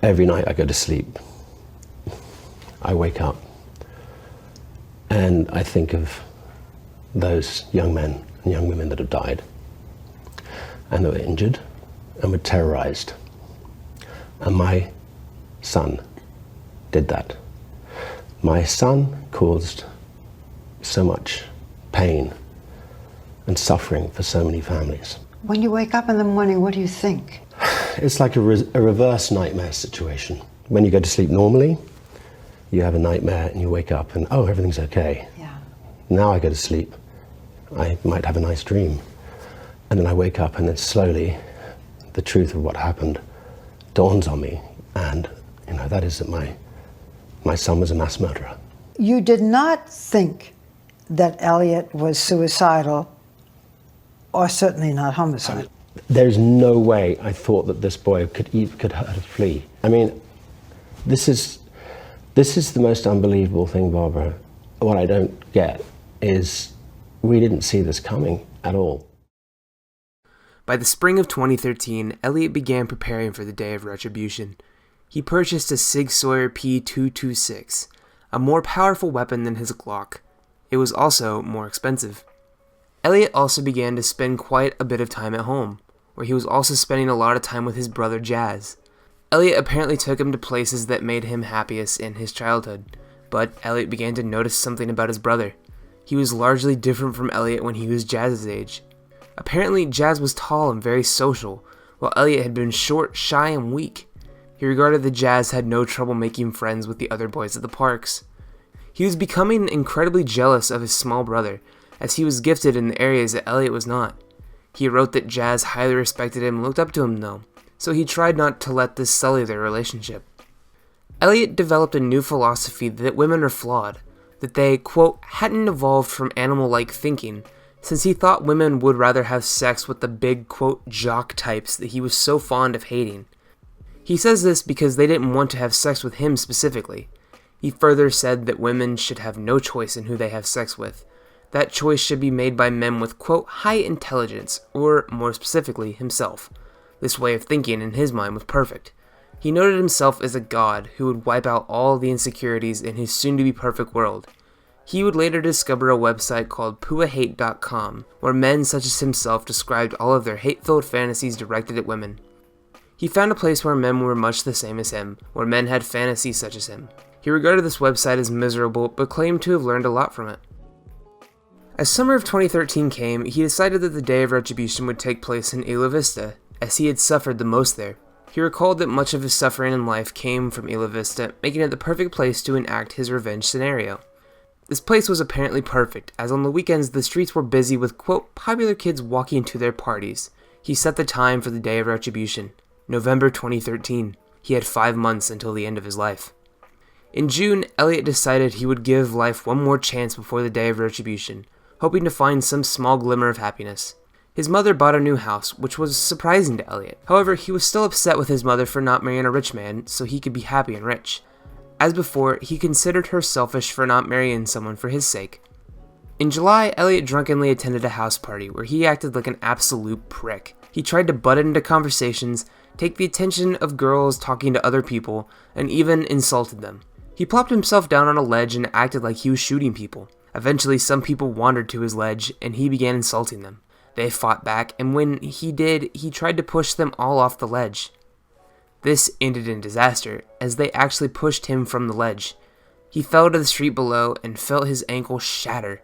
Every night I go to sleep, I wake up and I think of those young men and young women that have died and that were injured and were terrorized. And my son did that. My son caused so much pain and suffering for so many families. When you wake up in the morning, what do you think? It's like a reverse nightmare situation. When you go to sleep normally, you have a nightmare and you wake up and, oh, everything's okay. Yeah. Now I go to sleep, I might have a nice dream. And then I wake up and then slowly the truth of what happened dawns on me. And, that is that my son was a mass murderer. You did not think that Elliot was suicidal, or certainly not homicidal. There's no way I thought that this boy could hurt a flea. I mean, this is the most unbelievable thing, Barbara. What I don't get is we didn't see this coming at all. By the spring of 2013, Elliot began preparing for the day of retribution. He purchased a Sig Sauer P226, a more powerful weapon than his Glock. It was also more expensive. Elliot also began to spend quite a bit of time at home, where he was also spending a lot of time with his brother Jazz. Elliot apparently took him to places that made him happiest in his childhood, but Elliot began to notice something about his brother. He was largely different from Elliot when he was Jazz's age. Apparently, Jazz was tall and very social, while Elliot had been short, shy, and weak. He regarded that Jazz had no trouble making friends with the other boys at the parks. He was becoming incredibly jealous of his small brother, as he was gifted in the areas that Elliot was not. He wrote that Jazz highly respected him and looked up to him though, so he tried not to let this sully their relationship. Elliot developed a new philosophy that women are flawed, that they, quote, hadn't evolved from animal-like thinking, since he thought women would rather have sex with the big, quote, jock types that he was so fond of hating. He says this because they didn't want to have sex with him specifically. He further said that women should have no choice in who they have sex with. That choice should be made by men with, quote, high intelligence, or, more specifically, himself. This way of thinking, in his mind, was perfect. He noted himself as a god who would wipe out all the insecurities in his soon-to-be perfect world. He would later discover a website called puahate.com, where men such as himself described all of their hate-filled fantasies directed at women. He found a place where men were much the same as him, where men had fantasies such as him. He regarded this website as miserable, but claimed to have learned a lot from it. As summer of 2013 came, he decided that the day of retribution would take place in Isla Vista, as he had suffered the most there. He recalled that much of his suffering in life came from Isla Vista, making it the perfect place to enact his revenge scenario. This place was apparently perfect, as on the weekends the streets were busy with, quote, popular kids walking to their parties. He set the time for the day of retribution, November 2013. He had 5 months until the end of his life. In June, Elliot decided he would give life one more chance before the day of retribution, hoping to find some small glimmer of happiness. His mother bought a new house, which was surprising to Elliot. However, he was still upset with his mother for not marrying a rich man, so he could be happy and rich. As before, he considered her selfish for not marrying someone for his sake. In July, Elliot drunkenly attended a house party where he acted like an absolute prick. He tried to butt into conversations, take the attention of girls talking to other people, and even insulted them. He plopped himself down on a ledge and acted like he was shooting people. Eventually, some people wandered to his ledge, and he began insulting them. They fought back, and when he did, he tried to push them all off the ledge. This ended in disaster, as they actually pushed him from the ledge. He fell to the street below and felt his ankle shatter.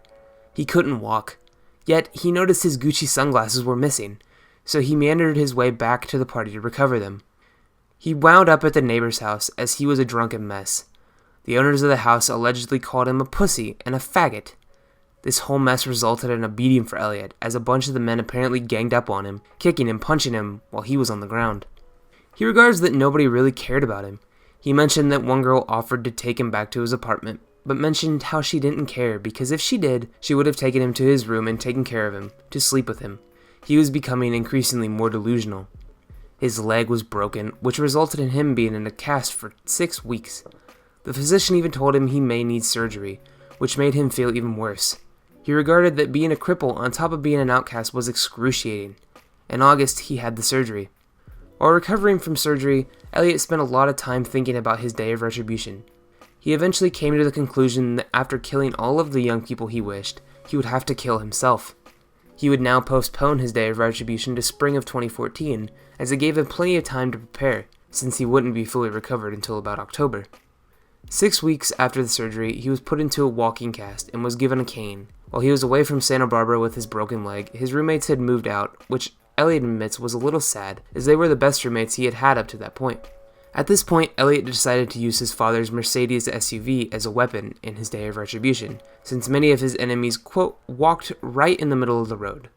He couldn't walk. Yet, he noticed his Gucci sunglasses were missing, so he meandered his way back to the party to recover them. He wound up at the neighbor's house, as he was a drunken mess. The owners of the house allegedly called him a pussy and a faggot. This whole mess resulted in a beating for Elliot, as a bunch of the men apparently ganged up on him, kicking and punching him while he was on the ground. He regards that nobody really cared about him. He mentioned that one girl offered to take him back to his apartment, but mentioned how she didn't care because if she did, she would have taken him to his room and taken care of him, to sleep with him. He was becoming increasingly more delusional. His leg was broken, which resulted in him being in a cast for 6 weeks. The physician even told him he may need surgery, which made him feel even worse. He regarded that being a cripple on top of being an outcast was excruciating. In August, he had the surgery. While recovering from surgery, Elliot spent a lot of time thinking about his day of retribution. He eventually came to the conclusion that after killing all of the young people he wished, he would have to kill himself. He would now postpone his day of retribution to spring of 2014, as it gave him plenty of time to prepare, since he wouldn't be fully recovered until about October. 6 weeks after the surgery, he was put into a walking cast and was given a cane. While he was away from Santa Barbara with his broken leg, his roommates had moved out, which Elliot admits was a little sad, as they were the best roommates he had had up to that point. At this point, Elliot decided to use his father's Mercedes SUV as a weapon in his day of retribution, since many of his enemies, quote, walked right in the middle of the road.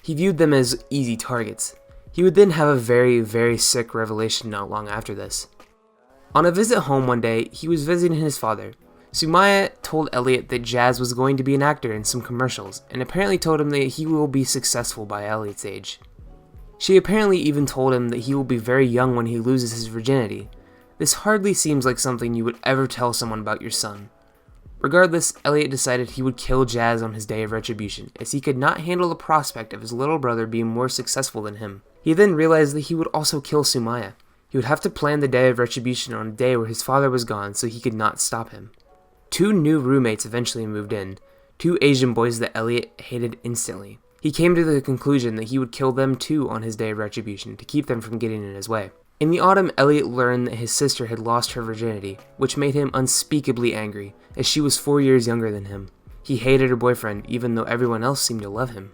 He viewed them as easy targets. He would then have a very, very sick revelation not long after this. On a visit home one day, he was visiting his father. Sumaya told Elliot that Jazz was going to be an actor in some commercials, and apparently told him that he will be successful by Elliot's age. She apparently even told him that he will be very young when he loses his virginity. This hardly seems like something you would ever tell someone about your son. Regardless, Elliot decided he would kill Jazz on his day of retribution, as he could not handle the prospect of his little brother being more successful than him. He then realized that he would also kill Sumaya. He would have to plan the day of retribution on a day where his father was gone so he could not stop him. 2 new roommates eventually moved in, 2 Asian boys that Elliot hated instantly. He came to the conclusion that he would kill them too on his day of retribution to keep them from getting in his way. In the autumn, Elliot learned that his sister had lost her virginity, which made him unspeakably angry, as she was 4 years younger than him. He hated her boyfriend, even though everyone else seemed to love him.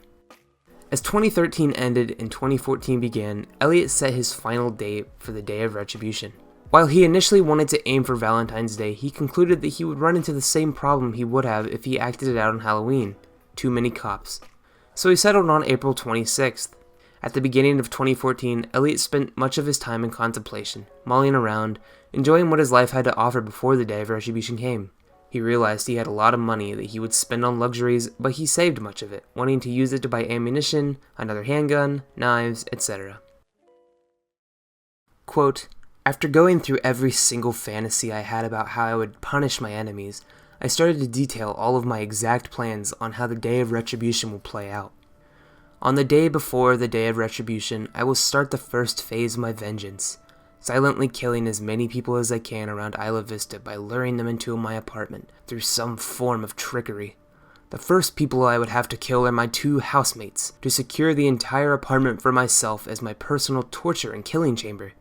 As 2013 ended and 2014 began, Elliot set his final date for the day of retribution. While he initially wanted to aim for Valentine's Day, he concluded that he would run into the same problem he would have if he acted it out on Halloween: too many cops. So he settled on April 26th. At the beginning of 2014, Elliot spent much of his time in contemplation, mulling around, enjoying what his life had to offer before the day of retribution came. He realized he had a lot of money that he would spend on luxuries, but he saved much of it, wanting to use it to buy ammunition, another handgun, knives, etc. Quote, "After going through every single fantasy I had about how I would punish my enemies, I started to detail all of my exact plans on how the day of retribution will play out. On the day before the day of retribution, I will start the first phase of my vengeance, silently killing as many people as I can around Isla Vista by luring them into my apartment through some form of trickery. The first people I would have to kill are my 2 housemates, to secure the entire apartment for myself as my personal torture and killing chamber.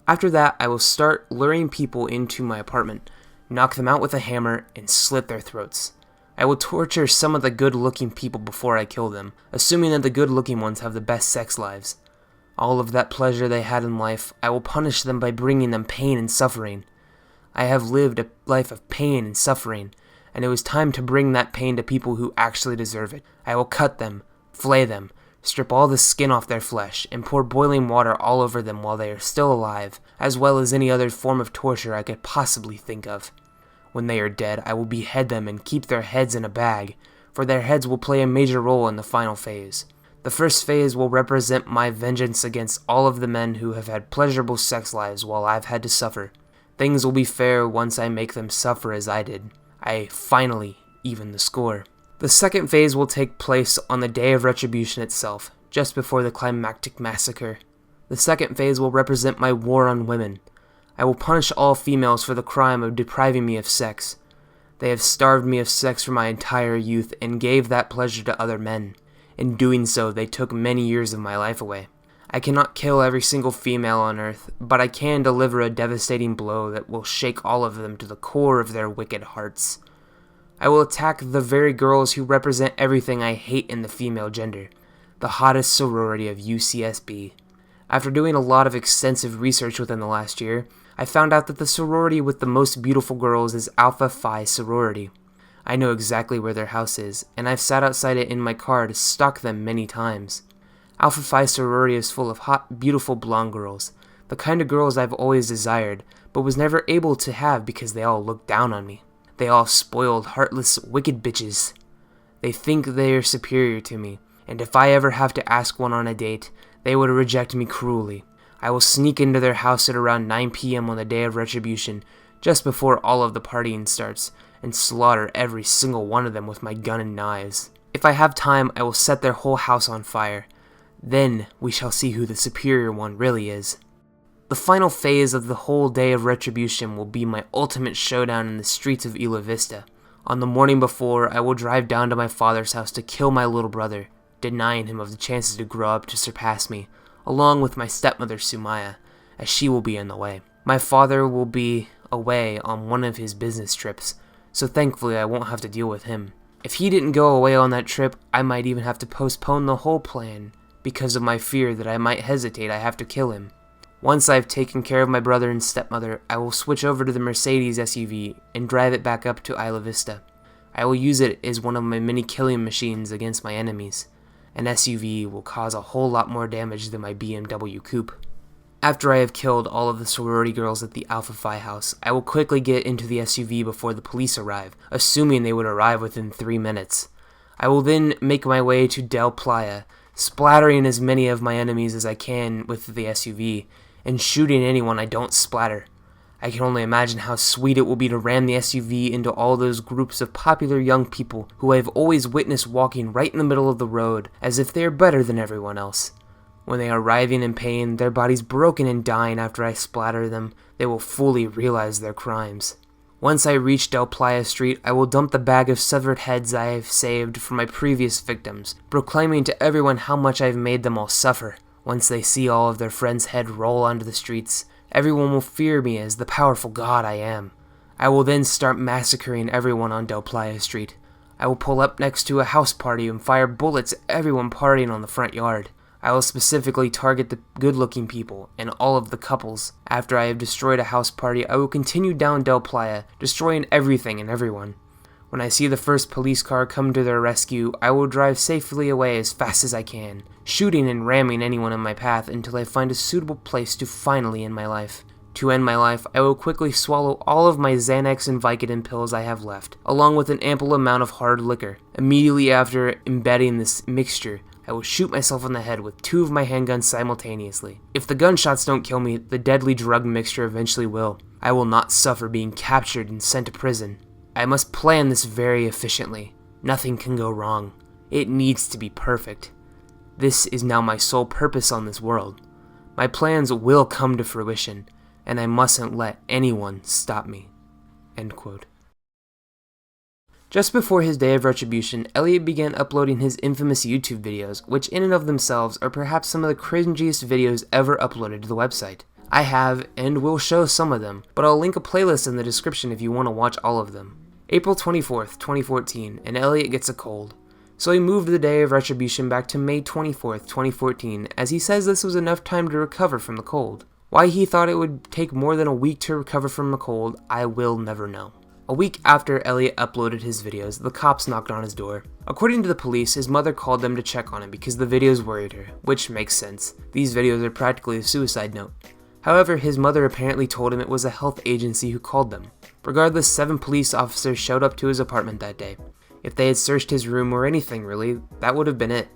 After that, I will start luring people into my apartment, knock them out with a hammer, and slit their throats. I will torture some of the good-looking people before I kill them, assuming that the good-looking ones have the best sex lives. All of that pleasure they had in life, I will punish them by bringing them pain and suffering. I have lived a life of pain and suffering, and it was time to bring that pain to people who actually deserve it. I will cut them, flay them, strip all the skin off their flesh, and pour boiling water all over them while they are still alive, as well as any other form of torture I could possibly think of. When they are dead, I will behead them and keep their heads in a bag, for their heads will play a major role in the final phase. The first phase will represent my vengeance against all of the men who have had pleasurable sex lives while I've had to suffer. Things will be fair once I make them suffer as I did. I finally even the score. The second phase will take place on the day of retribution itself, just before the climactic massacre. The second phase will represent my war on women. I will punish all females for the crime of depriving me of sex. They have starved me of sex for my entire youth and gave that pleasure to other men. In doing so, they took many years of my life away. I cannot kill every single female on earth, but I can deliver a devastating blow that will shake all of them to the core of their wicked hearts. I will attack the very girls who represent everything I hate in the female gender, the hottest sorority of UCSB. After doing a lot of extensive research within the last year, I found out that the sorority with the most beautiful girls is Alpha Phi Sorority. I know exactly where their house is, and I've sat outside it in my car to stalk them many times. Alpha Phi Sorority is full of hot, beautiful blonde girls, the kind of girls I've always desired, but was never able to have because they all look down on me. They all spoiled, heartless, wicked bitches. They think they are superior to me, and if I ever have to ask one on a date, they would reject me cruelly. I will sneak into their house at around 9 p.m. on the day of retribution, just before all of the partying starts, and slaughter every single one of them with my gun and knives. If I have time, I will set their whole house on fire. Then we shall see who the superior one really is. The final phase of the whole day of retribution will be my ultimate showdown in the streets of Isla Vista. On the morning before, I will drive down to my father's house to kill my little brother, denying him of the chances to grow up to surpass me, along with my stepmother Sumaya, as she will be in the way. My father will be away on one of his business trips, so thankfully I won't have to deal with him. If he didn't go away on that trip, I might even have to postpone the whole plan because of my fear that I might hesitate. I have to kill him. Once I've taken care of my brother and stepmother, I will switch over to the Mercedes SUV and drive it back up to Isla Vista. I will use it as one of my many killing machines against my enemies. An SUV will cause a whole lot more damage than my BMW coupe. After I have killed all of the sorority girls at the Alpha Phi house, I will quickly get into the SUV before the police arrive, assuming they would arrive within 3 minutes. I will then make my way to Del Playa, splattering as many of my enemies as I can with the SUV, and shooting anyone I don't splatter. I can only imagine how sweet it will be to ram the SUV into all those groups of popular young people who I have always witnessed walking right in the middle of the road, as if they are better than everyone else. When they are writhing in pain, their bodies broken and dying after I splatter them, they will fully realize their crimes. Once I reach Del Playa Street, I will dump the bag of severed heads I have saved from my previous victims, proclaiming to everyone how much I have made them all suffer. Once they see all of their friends' heads roll onto the streets, everyone will fear me as the powerful god I am. I will then start massacring everyone on Del Playa Street. I will pull up next to a house party and fire bullets at everyone partying on the front yard. I will specifically target the good-looking people and all of the couples. After I have destroyed a house party, I will continue down Del Playa, destroying everything and everyone. When I see the first police car come to their rescue, I will drive safely away as fast as I can, shooting and ramming anyone in my path until I find a suitable place to finally end my life. To end my life, I will quickly swallow all of my Xanax and Vicodin pills I have left, along with an ample amount of hard liquor. Immediately after embedding this mixture, I will shoot myself in the head with 2 of my handguns simultaneously. If the gunshots don't kill me, the deadly drug mixture eventually will. I will not suffer being captured and sent to prison. I must plan this very efficiently. Nothing can go wrong. It needs to be perfect. This is now my sole purpose on this world. My plans will come to fruition, and I mustn't let anyone stop me." End quote. Just before his day of retribution, Elliot began uploading his infamous YouTube videos, which in and of themselves are perhaps some of the cringiest videos ever uploaded to the website. I have, and will show some of them, but I'll link a playlist in the description if you want to watch all of them. April 24th, 2014, and Elliot gets a cold. So he moved the day of retribution back to May 24th, 2014, as he says this was enough time to recover from the cold. Why he thought it would take more than a week to recover from a cold, I will never know. A week after Elliot uploaded his videos, the cops knocked on his door. According to the police, his mother called them to check on him because the videos worried her, which makes sense. These videos are practically a suicide note. However, his mother apparently told him it was a health agency who called them. Regardless, 7 police officers showed up to his apartment that day. If they had searched his room or anything really, that would have been it.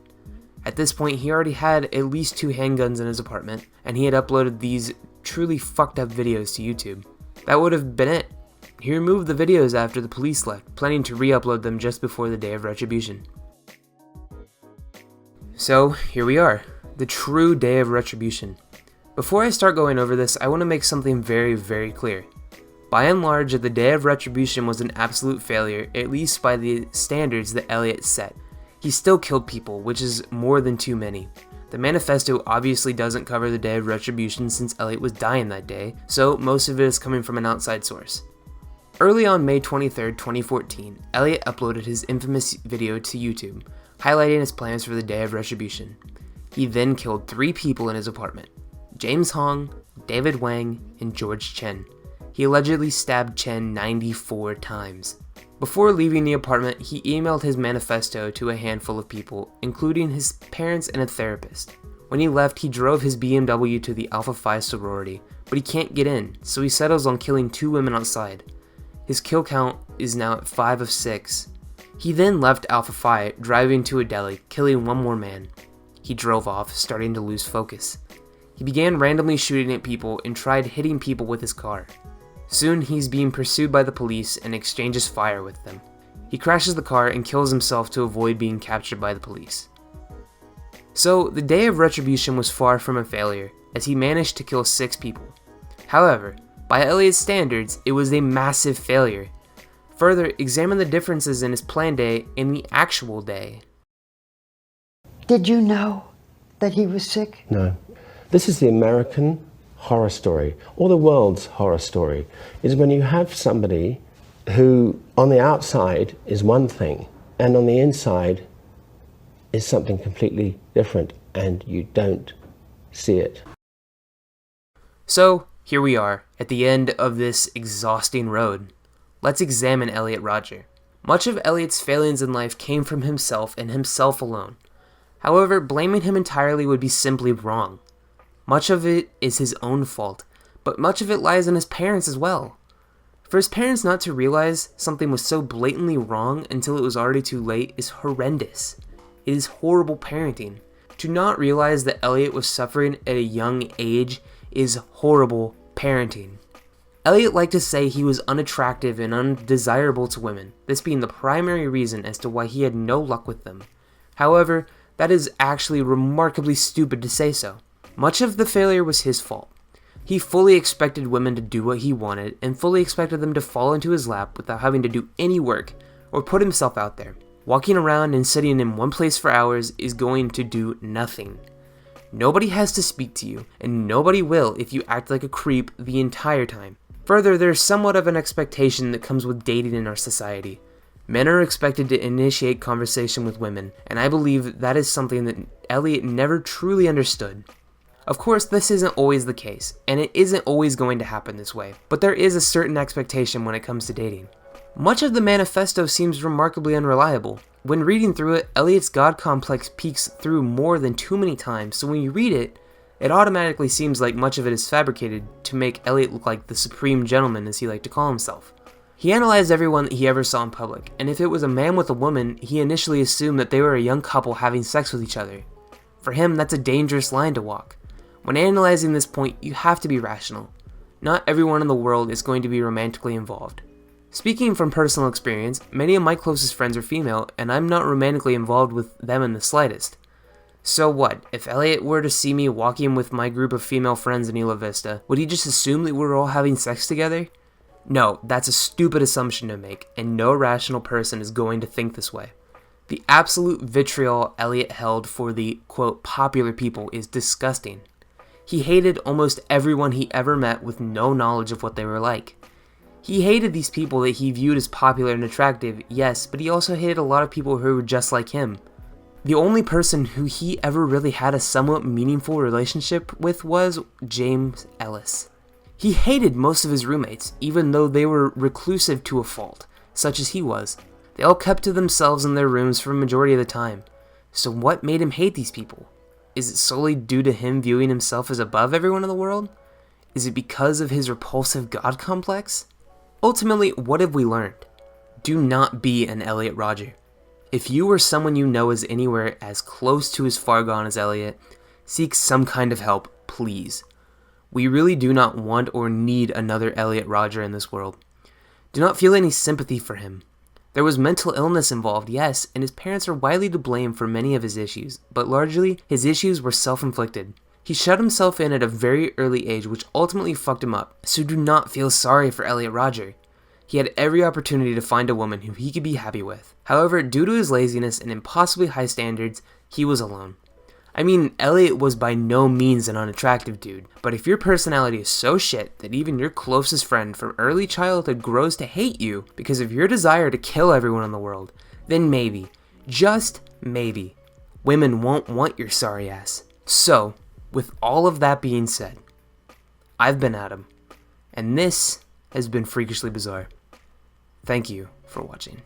At this point, he already had at least 2 handguns in his apartment, and he had uploaded these truly fucked up videos to YouTube. That would have been it. He removed the videos after the police left, planning to re-upload them just before the day of retribution. So, here we are, the true day of retribution. Before I start going over this, I want to make something very, very clear. By and large, the day of retribution was an absolute failure, at least by the standards that Elliot set. He still killed people, which is more than too many. The manifesto obviously doesn't cover the day of retribution since Elliot was dying that day, so most of it is coming from an outside source. Early on May 23, 2014, Elliot uploaded his infamous video to YouTube, highlighting his plans for the day of retribution. He then killed 3 people in his apartment: James Hong, David Wang, and George Chen. He allegedly stabbed Chen 94 times. Before leaving the apartment, he emailed his manifesto to a handful of people, including his parents and a therapist. When he left, he drove his BMW to the Alpha Phi sorority, but he can't get in, so he settles on killing 2 women outside. His kill count is now at 5 of 6. He then left Alpha Phi, driving to a deli, killing 1 more man. He drove off, starting to lose focus. He began randomly shooting at people and tried hitting people with his car. Soon, he's being pursued by the police and exchanges fire with them. He crashes the car and kills himself to avoid being captured by the police. So, the day of retribution was far from a failure. as he managed to kill 6 people. However, by Elliot's standards, it was a massive failure. Further, examine the differences in his planned day and the actual day. Did you know that he was sick? No. This is the American horror story, or the world's horror story, is when you have somebody who on the outside is one thing and on the inside is something completely different, and you don't see it. So, here we are, at the end of this exhausting road. Let's examine Elliot Rodger. Much of Elliot's failings in life came from himself and himself alone. However, blaming him entirely would be simply wrong. Much of it is his own fault, but much of it lies in his parents as well. For his parents not to realize something was so blatantly wrong until it was already too late is horrendous. It is horrible parenting. To not realize that Elliot was suffering at a young age is horrible parenting. Elliot liked to say he was unattractive and undesirable to women, this being the primary reason as to why he had no luck with them. However, that is actually remarkably stupid to say so. Much of the failure was his fault. He fully expected women to do what he wanted and fully expected them to fall into his lap without having to do any work or put himself out there. Walking around and sitting in one place for hours is going to do nothing. Nobody has to speak to you, and nobody will if you act like a creep the entire time. Further, there's somewhat of an expectation that comes with dating in our society. Men are expected to initiate conversation with women, and I believe that is something that Elliot never truly understood. Of course, this isn't always the case, and it isn't always going to happen this way, but there is a certain expectation when it comes to dating. Much of the manifesto seems remarkably unreliable. When reading through it, Elliot's God complex peeks through more than too many times, so when you read it, it automatically seems like much of it is fabricated to make Elliot look like the supreme gentleman, as he liked to call himself. He analyzed everyone that he ever saw in public, and if it was a man with a woman, he initially assumed that they were a young couple having sex with each other. For him, that's a dangerous line to walk. When analyzing this point, you have to be rational. Not everyone in the world is going to be romantically involved. Speaking from personal experience, many of my closest friends are female, and I'm not romantically involved with them in the slightest. So what, if Elliot were to see me walking with my group of female friends in Isla Vista, would he just assume that we're all having sex together? No, that's a stupid assumption to make, and no rational person is going to think this way. The absolute vitriol Elliot held for the, quote, popular people is disgusting. He hated almost everyone he ever met with no knowledge of what they were like. He hated these people that he viewed as popular and attractive, yes, but he also hated a lot of people who were just like him. The only person who he ever really had a somewhat meaningful relationship with was James Ellis. He hated most of his roommates, even though they were reclusive to a fault, such as he was. They all kept to themselves in their rooms for a majority of the time. So what made him hate these people? Is it solely due to him viewing himself as above everyone in the world? Is it because of his repulsive God complex? Ultimately, what have we learned? Do not be an Elliot Rodger. If you or someone you know is anywhere as close to as far gone as Elliot, seek some kind of help, please. We really do not want or need another Elliot Rodger in this world. Do not feel any sympathy for him. There was mental illness involved, yes, and his parents are widely to blame for many of his issues, but largely, his issues were self-inflicted. He shut himself in at a very early age, which ultimately fucked him up, so do not feel sorry for Elliot Rodger. He had every opportunity to find a woman who he could be happy with. However, due to his laziness and impossibly high standards, he was alone. I mean, Elliot was by no means an unattractive dude, but if your personality is so shit that even your closest friend from early childhood grows to hate you because of your desire to kill everyone in the world, then maybe, just maybe, women won't want your sorry ass. So, with all of that being said, I've been Adam, and this has been Freakishly Bizarre. Thank you for watching.